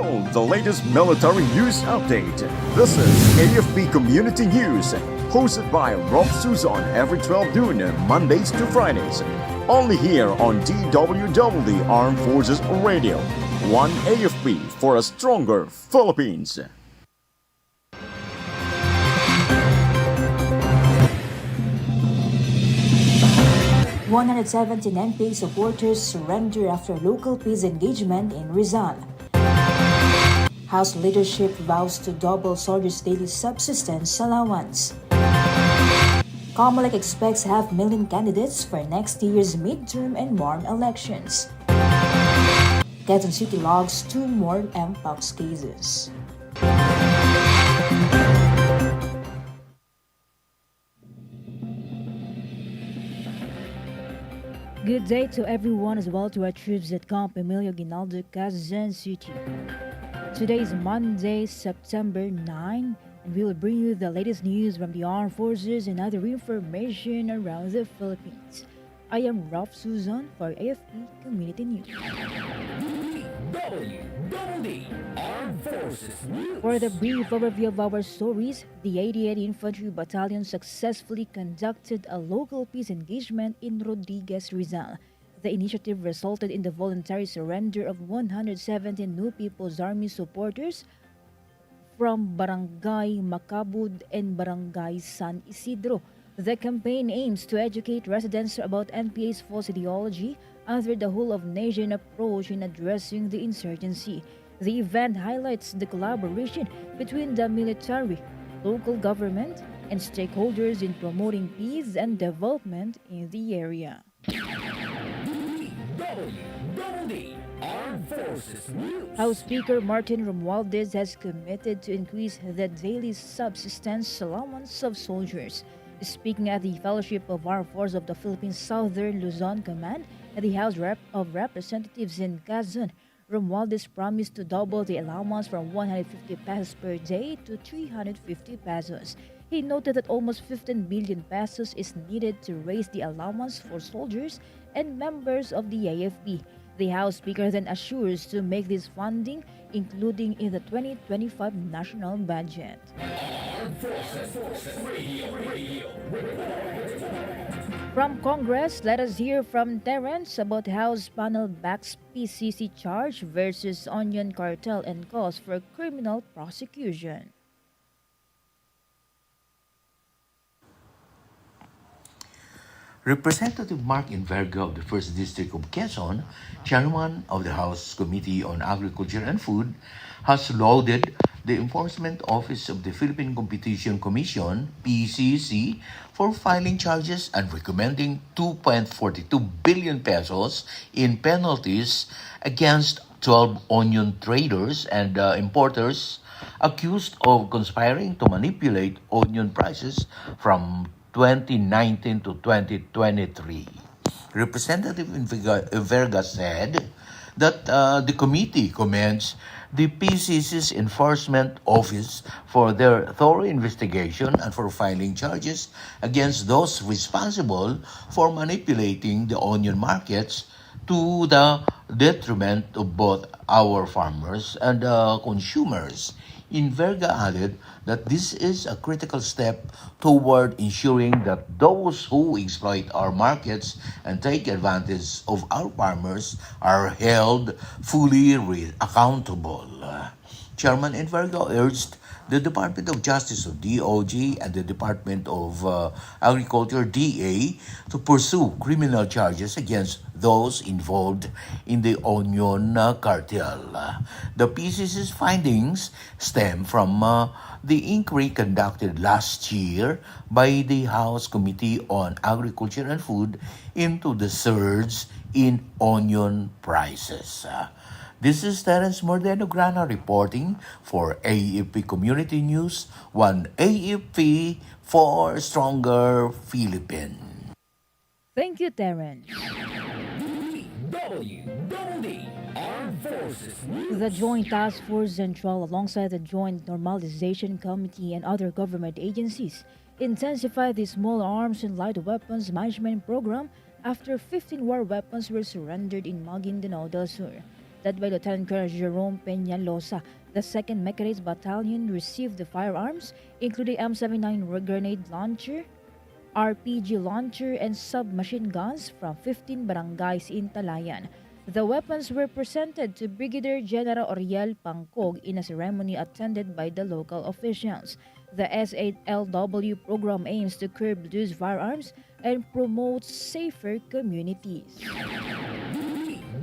know the latest military news update. This is AFP Community News, hosted by Rofh Suzon every 12 noon, Mondays to Fridays. Only here on DWDD Armed Forces Radio. One AFP for a stronger Philippines. 117 NPA supporters surrender after local peace engagement in Rizal. House leadership vows to double soldiers' daily subsistence allowance. Comelec expects 500,000 candidates for next year's midterm and MARM elections. Quezon City logs 2 more Mpox cases. Good day to everyone as well to our troops at Camp Emilio Ginaldo, Quezon City. Today is Monday, September 9, and we will bring you the latest news from the armed forces and other information around the Philippines. I am Rofh Suzon for AFP Community News. DWDD Armed Forces News. For the brief overview of our stories, the 88th Infantry Battalion successfully conducted a local peace engagement in Rodriguez, Rizal. The initiative resulted in the voluntary surrender of 117 new People's Army supporters from Barangay Macabud and Barangay San Isidro. The campaign aims to educate residents about NPA's false ideology under the whole-of-nation approach in addressing the insurgency. The event highlights the collaboration between the military, local government, and stakeholders in promoting peace and development in the area. DWDD Armed Forces News. House Speaker Martin Romualdez has committed to increase the daily subsistence allowance of soldiers. Speaking at the Fellowship of Armed Forces of the Philippines Southern Luzon Command at the House of Representatives in Quezon, Romualdez promised to double the allowance from 150 pesos per day to 350 pesos. He noted that almost 15 billion pesos is needed to raise the allowance for soldiers and members of the AFP. The House Speaker then assures to make this funding including in the 2025 national budget. Armed Forces Radio. From Congress, let us hear from Terence about House panel backs PCC charge versus onion cartel and calls for criminal prosecution. Representative Mark Inverga of the 1st District of Quezon, chairman of the House Committee on Agriculture and Food, has lauded the Enforcement Office of the Philippine Competition Commission, PCC, for filing charges and recommending 2.42 billion pesos in penalties against 12 onion traders and importers accused of conspiring to manipulate onion prices from 2019 to 2023. Representative Verga said that the committee commends the PCC's Enforcement Office for their thorough investigation and for filing charges against those responsible for manipulating the onion markets to the detriment of both our farmers and consumers. Inverga added that this is a critical step toward ensuring that those who exploit our markets and take advantage of our farmers are held fully accountable. Chairman Inverga urged the Department of Justice of DOJ and the Department of Agriculture DA to pursue criminal charges against those involved in the onion cartel. The PCC's findings stem from the inquiry conducted last year by the House Committee on Agriculture and Food into the surge in onion prices. This is Terence Mordeno Grana reporting for AFP Community News, one AFP for Stronger Philippines. Thank you, Terence. DWDD Armed Forces News. The Joint Task Force Central, alongside the Joint Normalization Committee and other government agencies, intensified the Small Arms and Light Weapons Management Program after 15 war weapons were surrendered in Maguindanao del Sur. led by Lieutenant Colonel Jerome Peñalosa. The 2nd Mechanized Battalion received the firearms, including M79 grenade launcher, RPG launcher, and submachine guns from 15 barangays in Talayan. The weapons were presented to Brigadier General Oriel Pangcog in a ceremony attended by the local officials. The S8LW program aims to curb loose firearms and promote safer communities.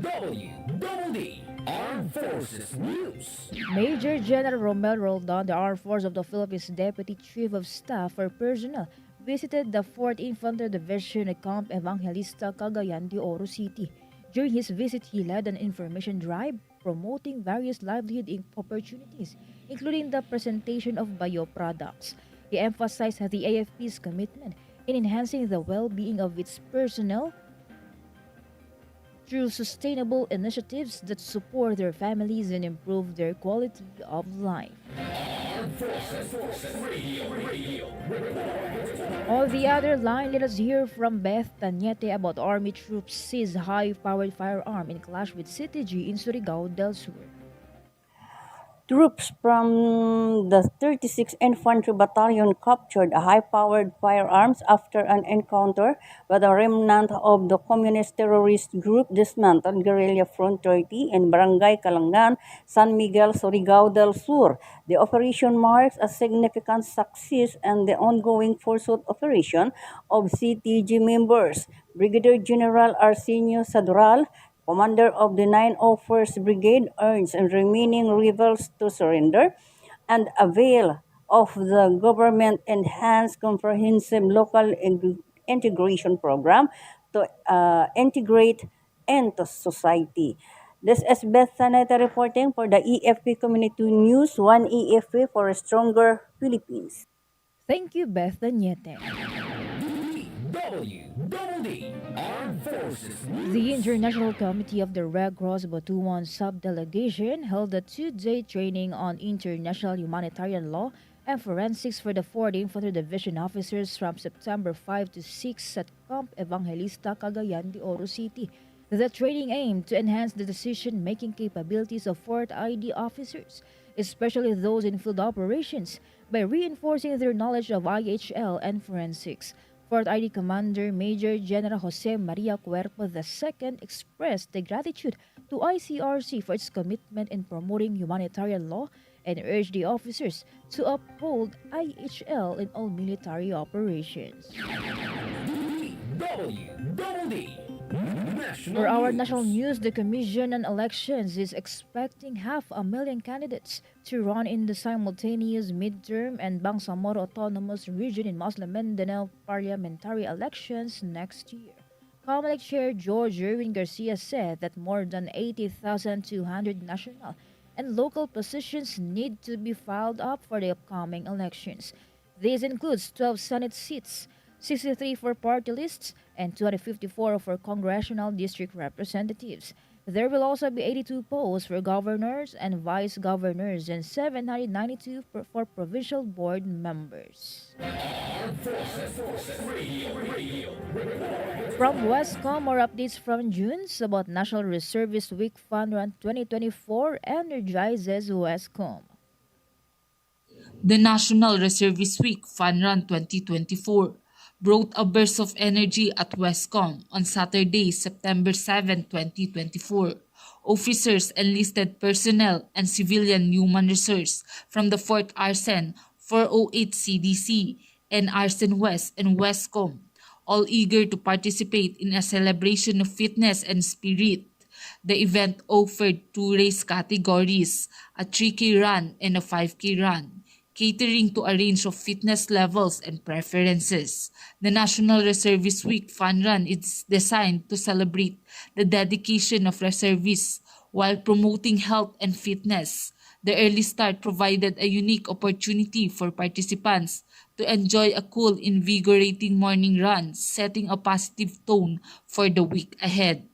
DWDD Armed Forces News. Major General Romel Roldan, the Armed Forces of the Philippines Deputy Chief of Staff for Personnel, visited the 4th Infantry Division at Camp Evangelista, Cagayan de Oro City. During his visit, he led an information drive promoting various livelihood opportunities, including the presentation of bioproducts. He emphasized the AFP's commitment in enhancing the well-being of its personnel through sustainable initiatives that support their families and improve their quality of life. Armed Forces Radio. On the other line, let us hear from Beth Tañete about Army troops seize high-powered firearm in clash with CTG in Surigao del Sur. Troops from the 36th Infantry Battalion captured a high-powered firearms after an encounter with a remnant of the communist terrorist group dismantled Guerrilla Front 30 in Barangay Kalangan, San Miguel, Surigao del Sur. The operation marks a significant success and the ongoing pursuit operation of CTG members. Brigadier General Arsenio Sadural, commander of the 901st Brigade, urged remaining rebels to surrender and avail of the government-enhanced comprehensive local integration program to integrate into society. This is Beth Saneta reporting for the AFP Community News, one AFP for a stronger Philippines. Thank you, Beth Tañete. DWDD Armed Forces News. The International Committee of the Red Cross Batuan Subdelegation held a 2-day training on international humanitarian law and forensics for the 4th Infantry Division officers from September 5 to 6 at Camp Evangelista, Cagayan de Oro City. The training aimed to enhance the decision-making capabilities of 4th ID officers, especially those in field operations, by reinforcing their knowledge of IHL and forensics. 4th ID Commander Major General Jose Maria Cuerpo II expressed the gratitude to ICRC for its commitment in promoting humanitarian law and urged the officers to uphold IHL in all military operations. DWDD For our national news, the Commission on Elections is expecting 500,000 candidates to run in the simultaneous midterm and Bangsamoro Autonomous Region in Muslim Mindanao parliamentary elections next year. COMELEC Chair George Erwin Garcia said that more than 80,200 national and local positions need to be filed up for the upcoming elections. This includes 12 Senate seats, 63 for party lists, and 254 for congressional district representatives. There will also be 82 posts for governors and vice governors and 792 for provincial board members. Armed Forces Radio. From Westcom, more updates from Junes about National Reservist Week Fun Run 2024 energizes Westcom. The National Reservist Week Fun Run 2024 brought a burst of energy at Westcom on Saturday, September 7, 2024. Officers, enlisted personnel, and civilian human resource from the 4th ARSEN, 408 CDC, and ARSEN West and Westcom, all eager to participate in a celebration of fitness and spirit. The event offered 2 race categories, a 3K run and a 5K run, catering to a range of fitness levels and preferences. The National Reservist Week Fun Run is designed to celebrate the dedication of reservists while promoting health and fitness. The early start provided a unique opportunity for participants to enjoy a cool, invigorating morning run, setting a positive tone for the week ahead.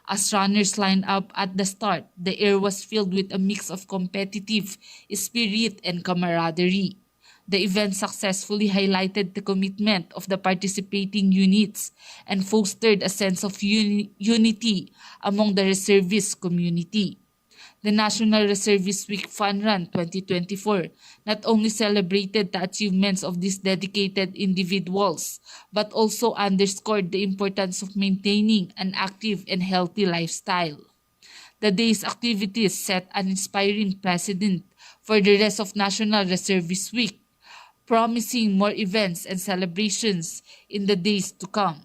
As runners lined up at the start, the air was filled with a mix of competitive spirit and camaraderie. The event successfully highlighted the commitment of the participating units and fostered a sense of unity among the reservist community. The National Reservist Week Fun Run 2024 not only celebrated the achievements of these dedicated individuals, but also underscored the importance of maintaining an active and healthy lifestyle. The day's activities set an inspiring precedent for the rest of National Reservist Week, promising more events and celebrations in the days to come.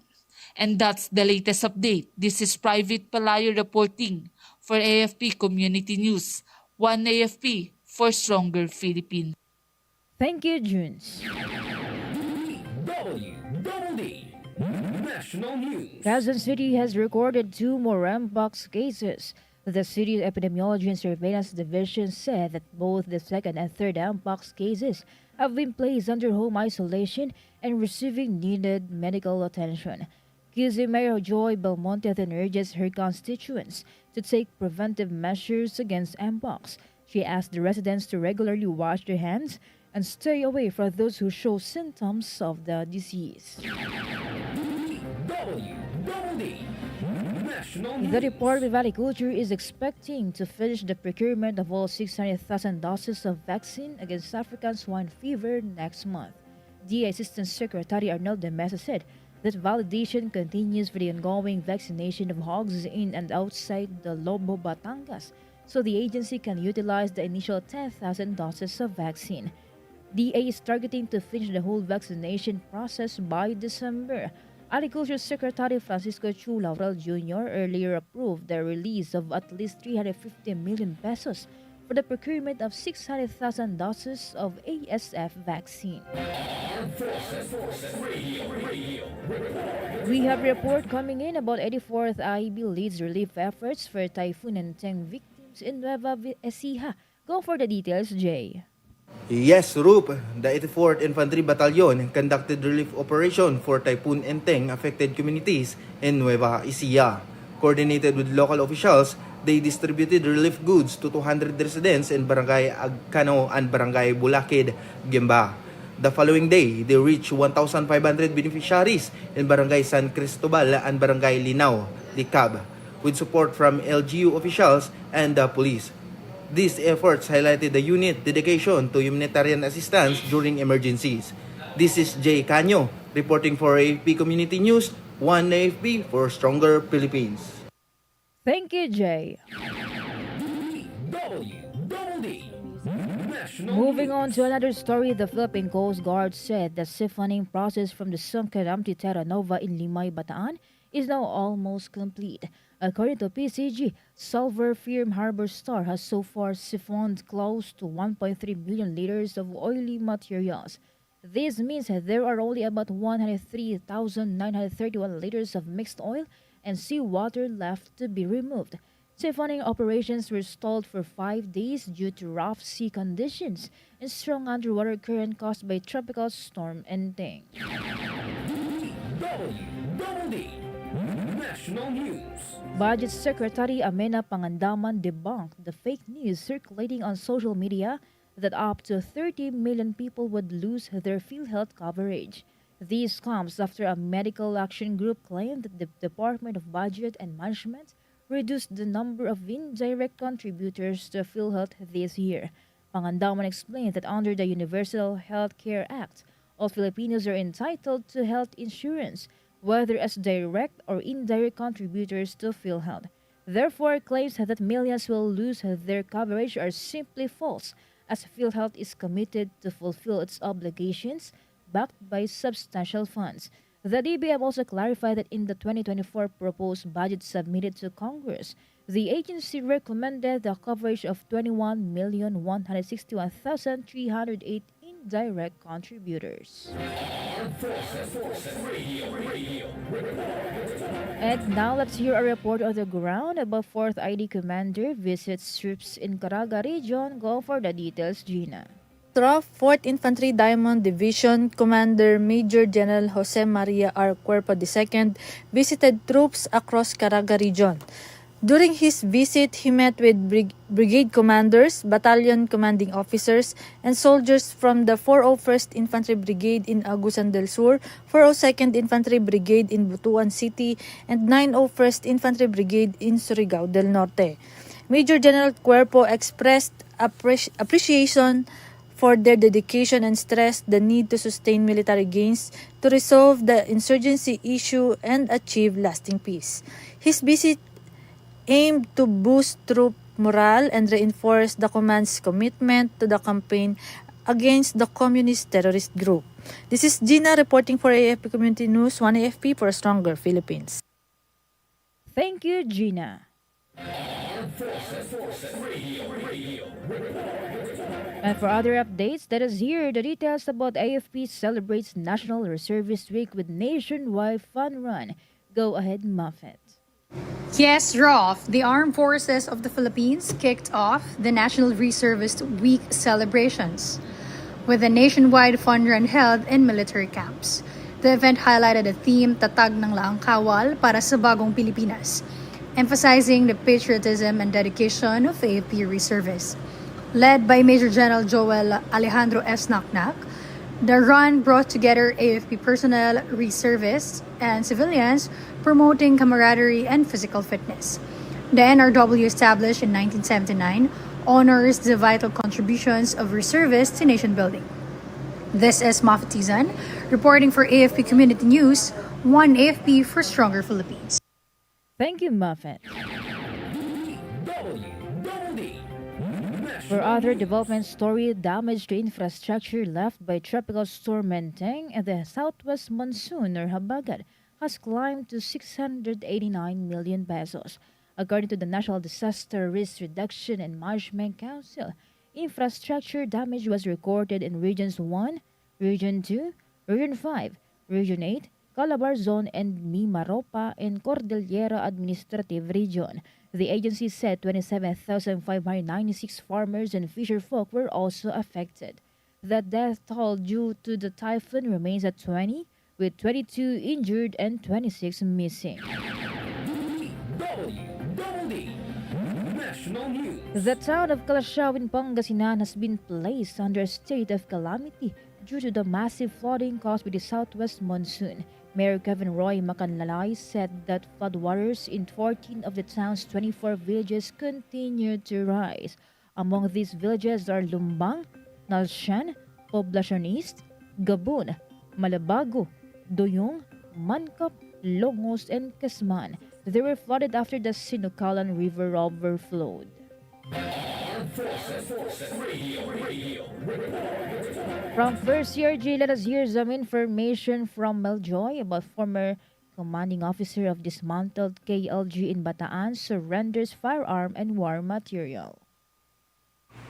And that's the latest update. This is Private Palayo reporting for AFP Community News. One AFP for Stronger Philippines. Thank you, Junes. DWDD National News. Quezon City has recorded 2 more mpox cases. The city's Epidemiology and Surveillance Division said that both the second and third mpox cases have been placed under home isolation and receiving needed medical attention. Quezon Mayor Joy Belmonte then urges her constituents to take preventive measures against mpox. She asked the residents to regularly wash their hands and stay away from those who show symptoms of the disease. DWDD National News. The Department of Agriculture is expecting to finish the procurement of all 600,000 doses of vaccine against African swine fever next month. DA Assistant Secretary Arnold de Mesa said that validation continues for the ongoing vaccination of hogs in and outside the Lobo, Batangas, so the agency can utilize the initial 10,000 doses of vaccine. DA is targeting to finish the whole vaccination process by December. Agriculture Secretary Francisco Chu Laurel Jr. earlier approved the release of at least 350 million pesos for the procurement of 600,000 doses of ASF vaccine. We have a report coming in about 84th IB leads relief efforts for Typhoon and Teng victims in Nueva Ecija. Go for the details, Jay. Yes, Rofh, the 84th Infantry Battalion conducted relief operation for Typhoon and Teng affected communities in Nueva Ecija. Coordinated with local officials, they distributed relief goods to 200 residents in Barangay Agcano and Barangay Bulakid, Gemba. The following day, they reached 1,500 beneficiaries in Barangay San Cristobal and Barangay Linao, Licab, with support from LGU officials and the police. These efforts highlighted the unit dedication to humanitarian assistance during emergencies. This is Jay Canyo reporting for AFP Community News, one AFP for Stronger Philippines. Thank you, Jay. DWDD National Moving on News. to another story, the Philippine Coast Guard said the siphoning process from the sunken empty Terra Nova in Limay, Bataan is now almost complete. According to PCG, Silver firm Harbor Star has so far siphoned close to 1.3 billion liters of oily materials. This means that there are only about 103,931 liters of mixed oil and seawater left to be removed. Siphoning operations were stalled for 5 days due to rough sea conditions and strong underwater current caused by tropical storm Enteng. DWDD National News. Budget Secretary Amena Pangandaman debunked the fake news circulating on social media that up to 30 million people would lose their PhilHealth coverage. This comes after a medical action group claimed that the Department of Budget and Management reduced the number of indirect contributors to PhilHealth this year. Pangandaman explained that under the Universal Health Care Act, all Filipinos are entitled to health insurance, whether as direct or indirect contributors to PhilHealth. Therefore, claims that millions will lose their coverage are simply false, as PhilHealth is committed to fulfill its obligations backed by substantial funds. The DBM also clarified that in the 2024 proposed budget submitted to Congress, the agency recommended the coverage of 21,161,308 indirect contributors. And now let's hear a report on the ground about 4th ID Commander visits troops in Caraga region. Go for the details, Gina. Rofh, 4th Infantry Diamond Division Commander Major General Jose Maria R. Cuerpo II visited troops across Caraga region. During his visit, he met with brigade commanders, battalion commanding officers, and soldiers from the 401st Infantry Brigade in Agusan del Sur, 402nd Infantry Brigade in Butuan City, and 901st Infantry Brigade in Surigao del Norte. Major General Cuerpo expressed appreciation for their dedication and stressed the need to sustain military gains to resolve the insurgency issue and achieve lasting peace. His visit aimed to boost troop morale and reinforce the command's commitment to the campaign against the communist terrorist group. This is Gina reporting for AFP Community News, 1 AFP for a stronger Philippines. Thank you, Gina. And for other updates, let us hear the details about AFP celebrates National Reservist Week with nationwide fun run. Go ahead, Muffet. Yes, Rofh, the Armed Forces of the Philippines kicked off the National Reservist Week celebrations with a nationwide fun run held in military camps. The event highlighted the theme Tatag ng Laang Kawal para sa Bagong Pilipinas, emphasizing the patriotism and dedication of AFP reservists. Led by Major General Joel Alejandro S. Naknak, the run brought together AFP personnel, reservists, and civilians, promoting camaraderie and physical fitness. The NRW, established in 1979, honors the vital contributions of reservists to nation building. This is Muffet Suzon, reporting for AFP Community News, 1 AFP for stronger Philippines. Thank you, Muffet. DWDD. For other development story, damage to infrastructure left by Tropical Storm Menteng and the southwest monsoon or Habagat has climbed to 689 million pesos. According to the National Disaster Risk Reduction and Management Council, infrastructure damage was recorded in Regions 1, Region 2, Region 5, Region 8, Calabar Zone, and Mimaropa in Cordillera Administrative Region. The agency said 27,596 farmers and fisherfolk were also affected. The death toll due to the typhoon remains at 20, with 22 injured and 26 missing. DWDD. National News. The town of Calasiao in Pangasinan has been placed under a state of calamity due to the massive flooding caused by the southwest monsoon. Mayor Kevin Roy Macanlalay said that floodwaters in 14 of the town's 24 villages continue to rise. Among these villages are Lumbang, Nalshan, Poblacion East, Gabon, Malabago, Doyong, Mancap, Longos, and Casman. They were flooded after the Sinucalan River overflowed. From First CRG, let us hear some information from Meljoy about former commanding officer of dismantled KLG in Bataan surrenders firearm and war material.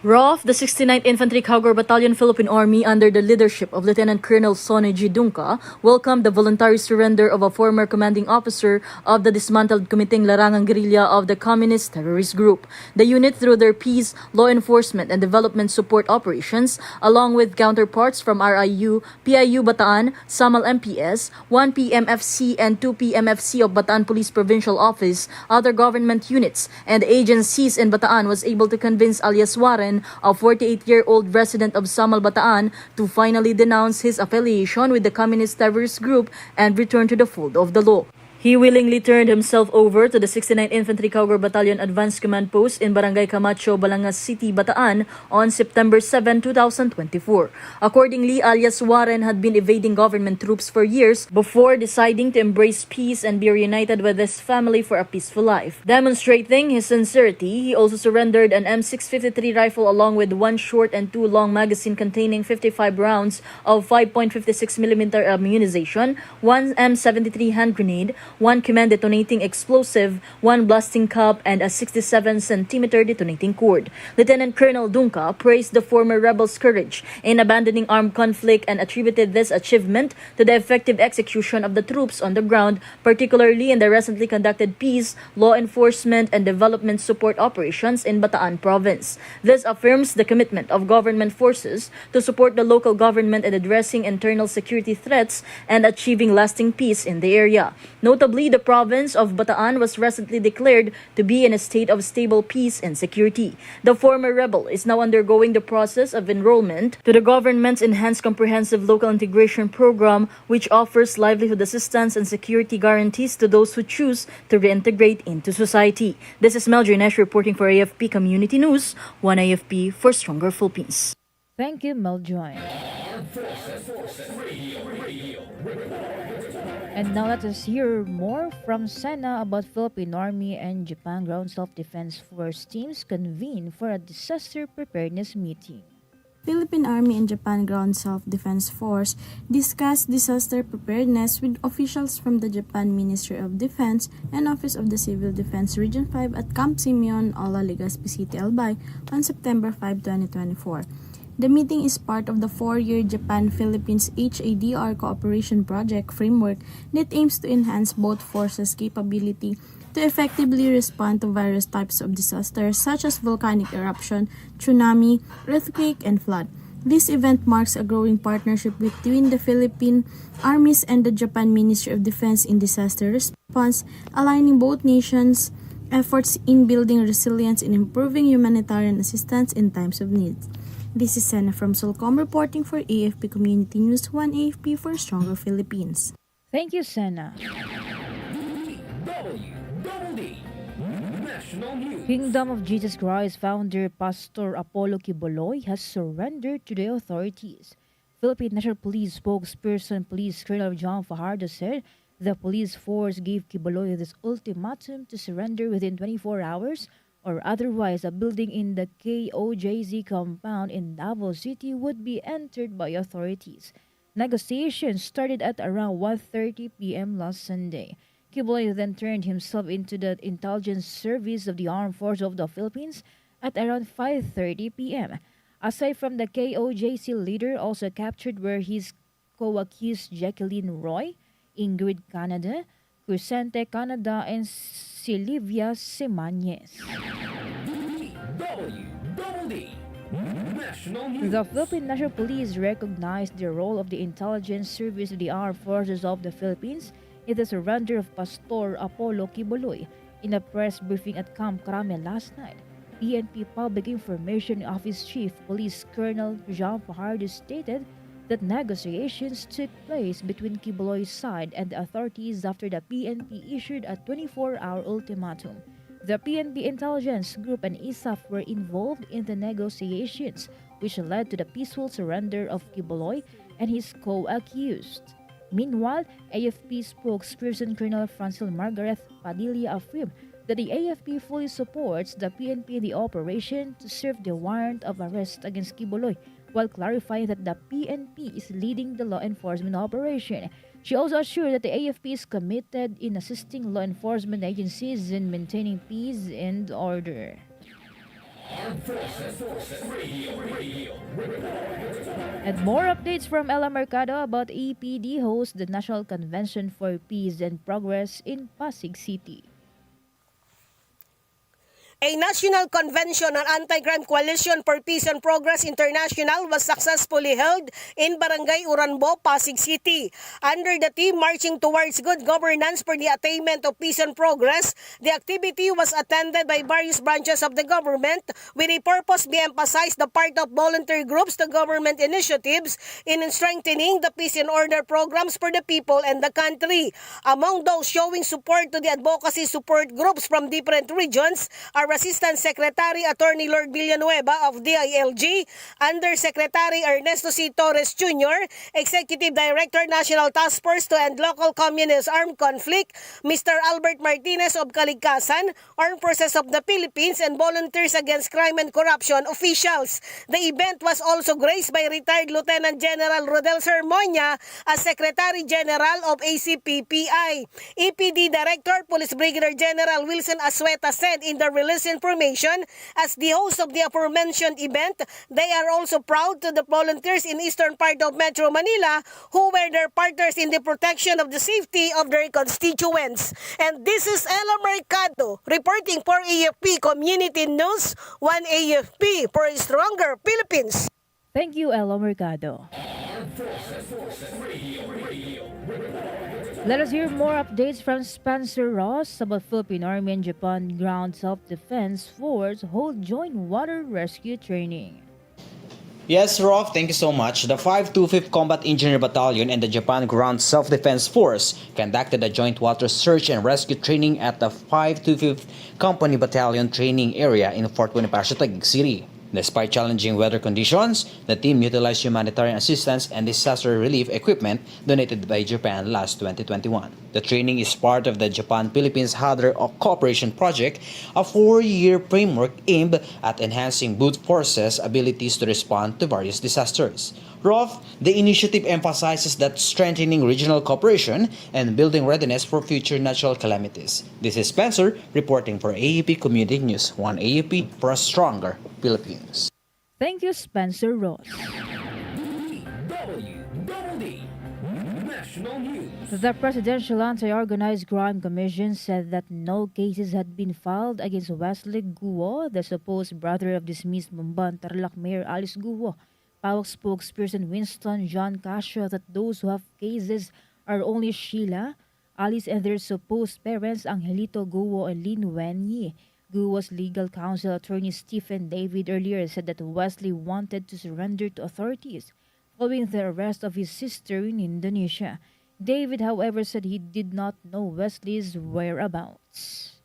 Rofh, the 69th Infantry Caguar Battalion Philippine Army under the leadership of Lieutenant Colonel Sonny G. Dunca, welcomed the voluntary surrender of a former commanding officer of the dismantled Kumiting Larangang Guerrilla of the Communist Terrorist Group. The unit, through their peace, law enforcement, and development support operations, along with counterparts from RIU, PIU Bataan, Samal MPS, 1 PMFC, and 2 PMFC of Bataan Police Provincial Office, other government units, and agencies in Bataan, was able to convince alias Warren, a 48-year-old resident of Samal, Bataan, to finally denounce his affiliation with the Communist Terrorist Group and return to the fold of the law. He willingly turned himself over to the 69th Infantry Caguar Battalion Advanced Command Post in Barangay Camacho, Balangas City, Bataan on September 7, 2024. Accordingly, alias Warren had been evading government troops for years before deciding to embrace peace and be reunited with his family for a peaceful life. Demonstrating his sincerity, he also surrendered an M653 rifle along with 1 short and 2 long magazine containing 55 rounds of 5.56mm ammunition, 1 M73 hand grenade, 1 command detonating explosive, 1 blasting cup, and a 67cm detonating cord. Lieutenant Colonel Dunca praised the former rebels' courage in abandoning armed conflict and attributed this achievement to the effective execution of the troops on the ground, particularly in the recently conducted peace, law enforcement, and development support operations in Bataan Province. This affirms the commitment of government forces to support the local government in addressing internal security threats and achieving lasting peace in the area. Notably, Notably, the province of Bataan was recently declared to be in a state of stable peace and security. The former rebel is now undergoing the process of enrollment to the government's Enhanced Comprehensive Local Integration Program, which offers livelihood assistance and security guarantees to those who choose to reintegrate into society. This is Mel Jinesh reporting for AFP Community News, One AFP for Stronger Philippines. Thank you, Meljoy. And now let us hear more from Sena about Philippine Army and Japan Ground Self-Defense Force teams convene for a disaster preparedness meeting. Philippine Army and Japan Ground Self-Defense Force discussed disaster preparedness with officials from the Japan Ministry of Defense and Office of the Civil Defense Region 5 at Camp Simeon, Ola, Legazpi City, Albay on September 5, 2024. The meeting is part of the 4-year Japan-Philippines HADR cooperation project framework that aims to enhance both forces' capability to effectively respond to various types of disasters such as volcanic eruption, tsunami, earthquake, and flood. This event marks a growing partnership between the Philippine armies and the Japan Ministry of Defense in disaster response, aligning both nations' efforts in building resilience and improving humanitarian assistance in times of need. This is Sena from Solcom reporting for AFP Community News, One AFP for Stronger Philippines. Thank you, Sena. DWDD National News. Kingdom of Jesus Christ founder Pastor Apollo Quiboloy has surrendered to the authorities. Philippine National Police spokesperson Police Colonel John Fajardo said the police force gave Quiboloy this ultimatum to surrender within 24 hours or otherwise a building in the KOJZ compound in Davao City would be entered by authorities. Negotiations started at around 1:30 p.m. last Sunday. Quiboloy then turned himself into the intelligence service of the Armed Forces of the Philippines at around 5:30 p.m. Aside from the KOJC leader, also captured were his co-accused Jacqueline Roy, Ingrid Canada, Crescente Canada, and Silvia Semañez. DWDD National News. The Philippine National Police recognized the role of the intelligence service of the Armed Forces of the Philippines in the surrender of Pastor Apollo Quiboloy. In a press briefing at Camp Crame last night, PNP Public Information Office Chief Police Colonel Jean Fajardo stated that negotiations took place between Quiboloy's side and the authorities after the PNP issued a 24-hour ultimatum. The PNP Intelligence Group and ISAF were involved in the negotiations, which led to the peaceful surrender of Quiboloy and his co-accused. Meanwhile, AFP spokesperson Colonel Francil Margaret Padilla affirmed that the AFP fully supports the PNP in the operation to serve the warrant of arrest against Quiboloy, while clarifying that the PNP is leading the law enforcement operation. She also assured that the AFP is committed in assisting law enforcement agencies in maintaining peace and order. And more updates from Ella Mercado about EPD hosts the National Convention for Peace and Progress in Pasig City. A national convention on Anti-Crime Coalition for Peace and Progress International was successfully held in Barangay Uranbo, Pasig City. Under the theme Marching Towards Good Governance for the Attainment of Peace and Progress, the activity was attended by various branches of the government with a purpose to emphasize the part of volunteer groups to government initiatives in strengthening the peace and order programs for the people and the country. Among those showing support to the advocacy support groups from different regions are Assistant Secretary Attorney Lord Villanueva of DILG, Undersecretary Ernesto C. Torres Jr., Executive Director National Task Force to End Local Communist Armed Conflict, Mr. Albert Martinez of Kaligkasan, Armed Forces of the Philippines, and Volunteers Against Crime and Corruption officials. The event was also graced by retired Lieutenant General Rodel Sermonia as Secretary General of ACPPI. EPD Director Police Brigadier General Wilson Asueta said in the release information, as the host of the aforementioned event, they are also proud to the volunteers in eastern part of Metro Manila who were their partners in the protection of the safety of their constituents. And this is Ella Mercado reporting for AFP Community News, One AFP for a Stronger Philippines. Thank you, Ella Mercado. Let us hear more updates from Spencer Ross about Philippine Army and Japan Ground Self-Defense Force hold joint water rescue training. Yes, Rofh, thank you so much. The 525th Combat Engineer Battalion and the Japan Ground Self-Defense Force conducted a joint water search and rescue training at the 525th Company Battalion Training Area in Fort Bonifacio, Taguig City. Despite challenging weather conditions, the team utilized humanitarian assistance and disaster relief equipment donated by Japan last 2021. The training is part of the Japan-Philippines Hadr Cooperation Project, a 4-year framework aimed at enhancing both forces' abilities to respond to various disasters. Rofh, the initiative emphasizes that strengthening regional cooperation and building readiness for future natural calamities. This is Spencer reporting for AFP Community News, 1 AFP for a stronger Philippines. Thank you, Spencer Ross. DWDD National News. The Presidential Anti-Organized Crime Commission said that no cases had been filed against Wesley Guo, the supposed brother of dismissed Mumban Tarlac Mayor Alice Guo. PAOK spokesperson Winston John Casio that those who have cases are only Sheila, Alice and their supposed parents Angelito Guo and Lin Wenyi. Guo's legal counsel attorney Stephen David earlier said that Wesley wanted to surrender to authorities following the arrest of his sister in Indonesia. David, however, said he did not know Wesley's whereabouts.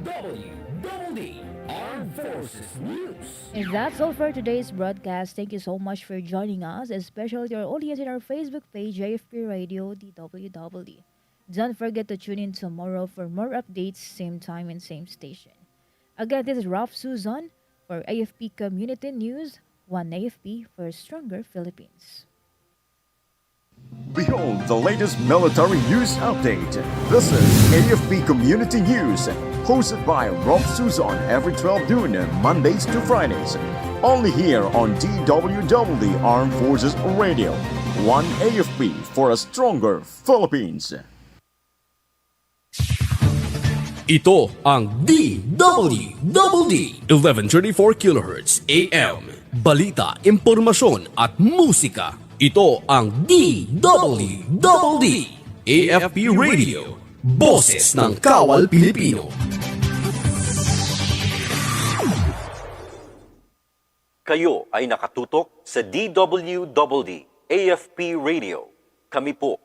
DWDD Armed Forces News. And that's all for today's broadcast. Thank you so much for joining us, especially to our audience in our Facebook page, AFP Radio DWDD. Don't forget to tune in tomorrow for more updates, same time and same station. Again, this is Rofh Suzon for AFP Community News, 1 AFP for a stronger Philippines. Behold the latest military news update. This is AFP Community News, hosted by Rofh Suzon every 12 noon, Mondays to Fridays. Only here on DWDD Armed Forces Radio. 1 AFP for a stronger Philippines. Ito ang DWDD 1134 kHz AM. Balita, impormasyon at musika. Ito ang DWDD AFP Radio. Boses ng Kawal Pilipino. Kayo ay nakatutok sa DWDD AFP Radio. Kami po